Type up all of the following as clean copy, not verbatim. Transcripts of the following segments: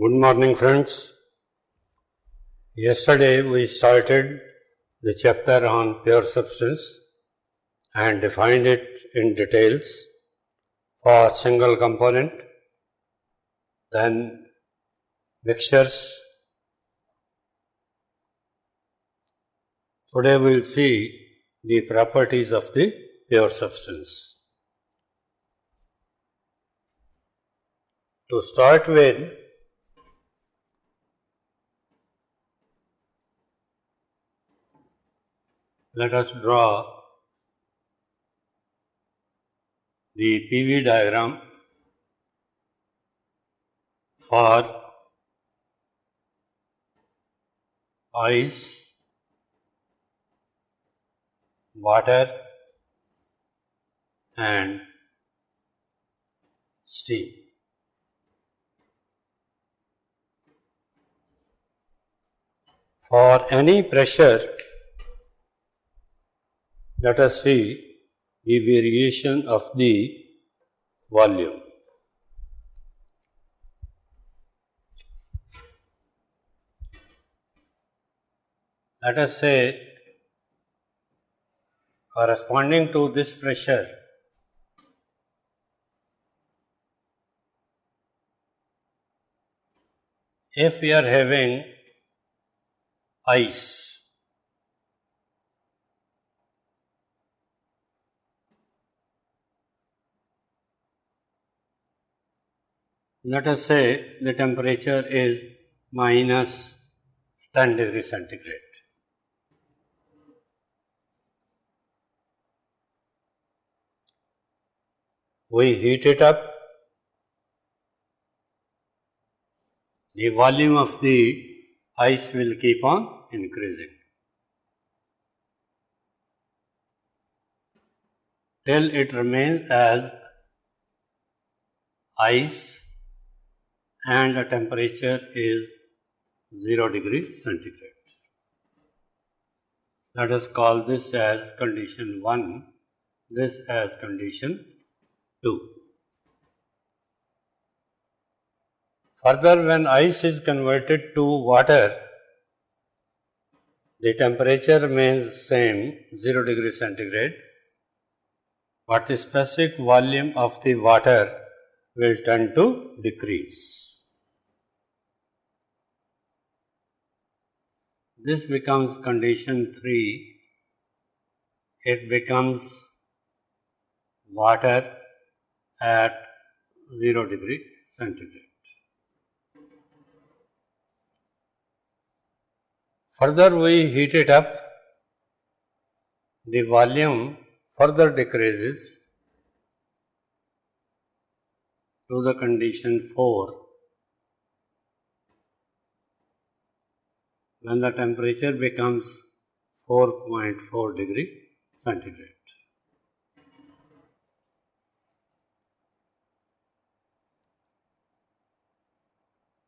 Good morning, friends. Yesterday we started the chapter on pure substance and defined it in details for single component, then mixtures. Today we will see the properties of the pure substance. To start with, let us draw the PV diagram for ice, water and steam. For any pressure, let us see the variation of the volume. Let us say, corresponding to this pressure, if we are having ice, let us say the temperature is minus 10 degrees centigrade. We heat it up, the volume of the ice will keep on increasing till it remains as ice and the temperature is 0 degree centigrade. Let us call this as condition 1, this as condition 2. Further, when ice is converted to water, the temperature remains same, 0 degree centigrade, but the specific volume of the water will tend to decrease. This becomes condition 3. It becomes water at 0 degree centigrade. Further, we heat it up, the volume further decreases to the condition 4, when the temperature becomes 4.4 degree centigrade.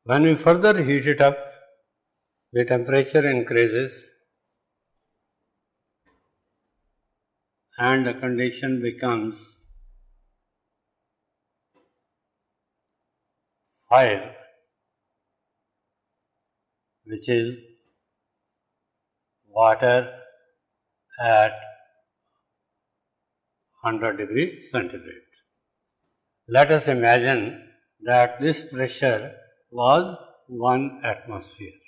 When we further heat it up, the temperature increases and the condition becomes 5, which is water at 100 degree centigrade. Let us imagine that this pressure was 1 atmosphere.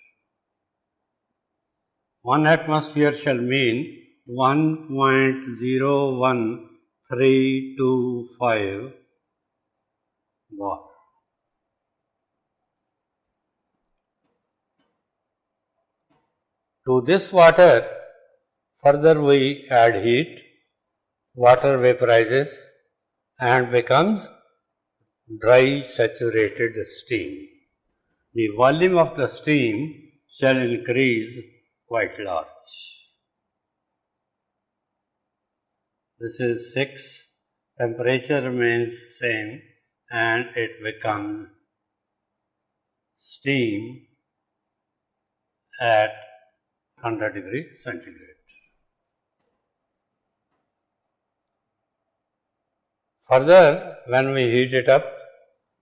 1 atmosphere shall mean 1.01325 bar. To this water, further we add heat, water vaporizes and becomes dry saturated steam. The volume of the steam shall increase quite large. This is 6, temperature remains same and it becomes steam at 100 degree centigrade. Further, when we heat it up,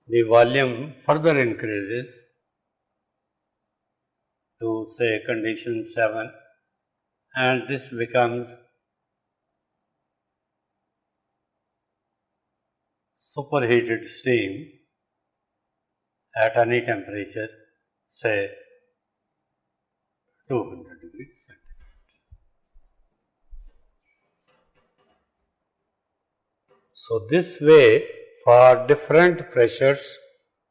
the volume further increases to say condition 7, and this becomes superheated steam at any temperature, say 200 degrees centigrade. So this way, for different pressures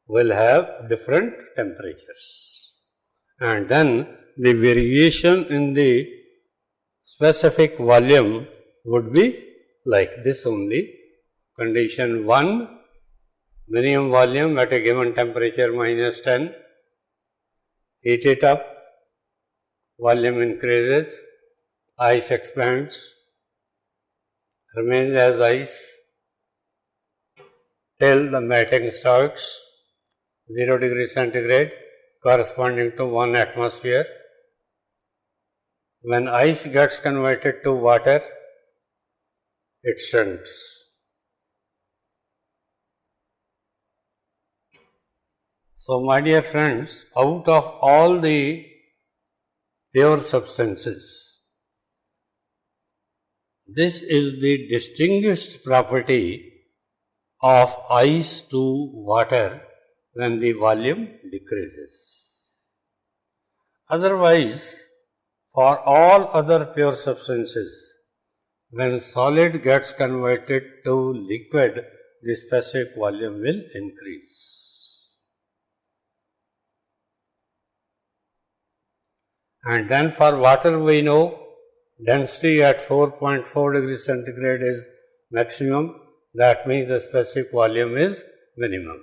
will have different temperatures, and then the variation in the specific volume would be like this only. Condition 1, minimum volume at a given temperature -10, heat it up, volume increases, ice expands, remains as ice till the melting starts, 0 degrees centigrade corresponding to 1 atmosphere. When ice gets converted to water, it shrinks. So, my dear friends, out of all the pure substances, this is the distinguished property of ice to water when the volume decreases. Otherwise, for all other pure substances, when solid gets converted to liquid, the specific volume will increase. And then for water we know density at 4.4 degrees centigrade is maximum. That means the specific volume is minimum.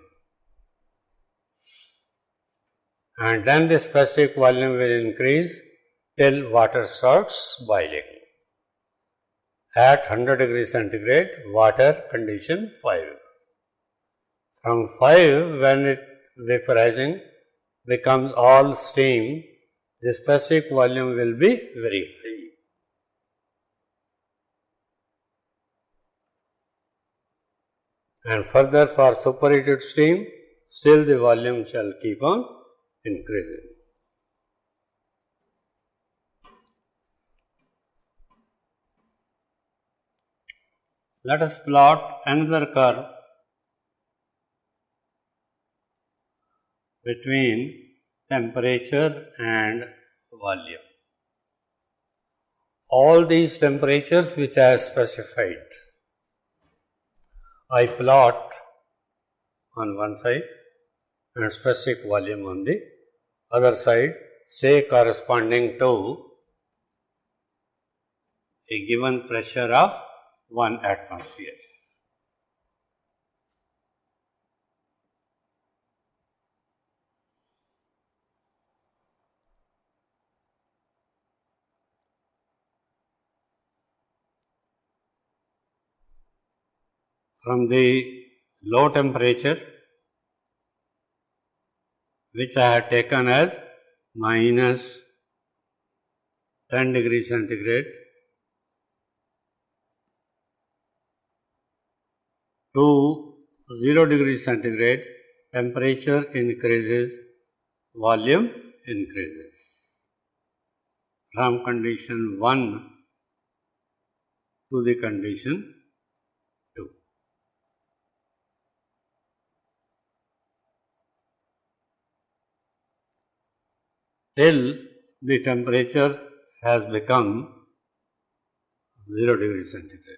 And then the specific volume will increase till water starts boiling. At 100 degrees centigrade, water condition 5. From 5, when it vaporizing becomes all steam, the specific volume will be very high. And further, for superheated steam, still the volume shall keep on increasing. Let us plot another curve between temperature and volume. All these temperatures which I have specified, I plot on one side and specific volume on the other side, say corresponding to a given pressure of 1 atmosphere. From the low temperature, which I had taken as minus 10 degrees centigrade, to 0 degrees centigrade, temperature increases, volume increases. From condition 1 to the condition 2. Till the temperature has become 0 degrees centigrade.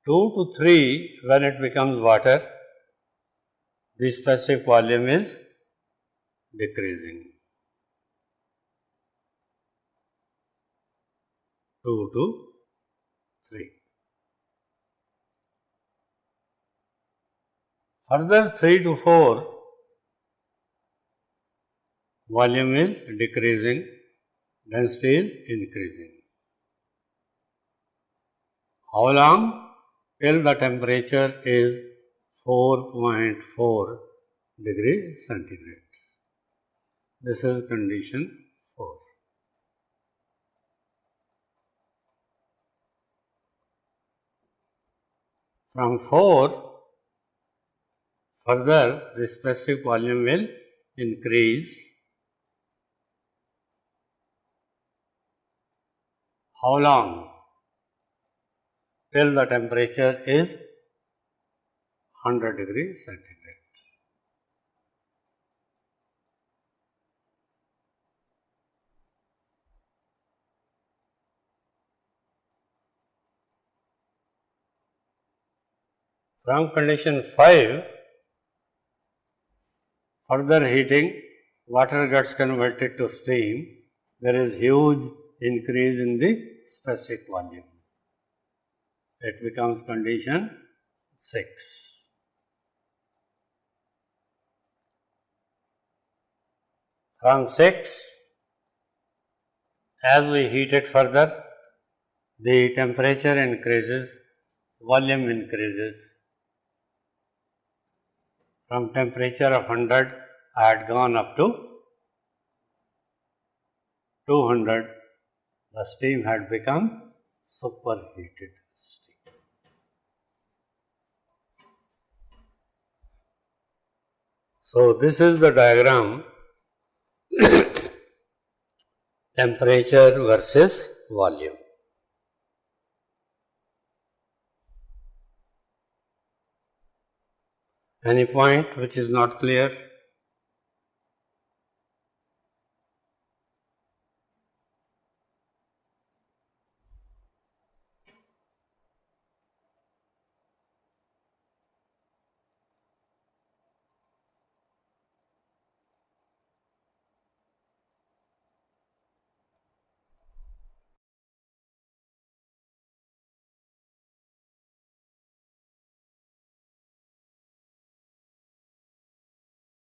Two to 3, when it becomes water, the specific volume is decreasing. 2 to 3. Further 3 to 4, volume is decreasing, density is increasing. How long? Till the temperature is 4.4 degrees centigrade. This is condition 4. From 4, Further, the specific volume will increase. How long? Till the temperature is 100 degrees centigrade. From condition 5, further heating, water gets converted to steam. There is huge increase in the specific volume. It becomes condition 6. From 6, as we heat it further, the temperature increases, volume increases. From temperature of 100, I had gone up to 200. The steam had become superheated steam. So this is the diagram, temperature versus volume. Any point which is not clear?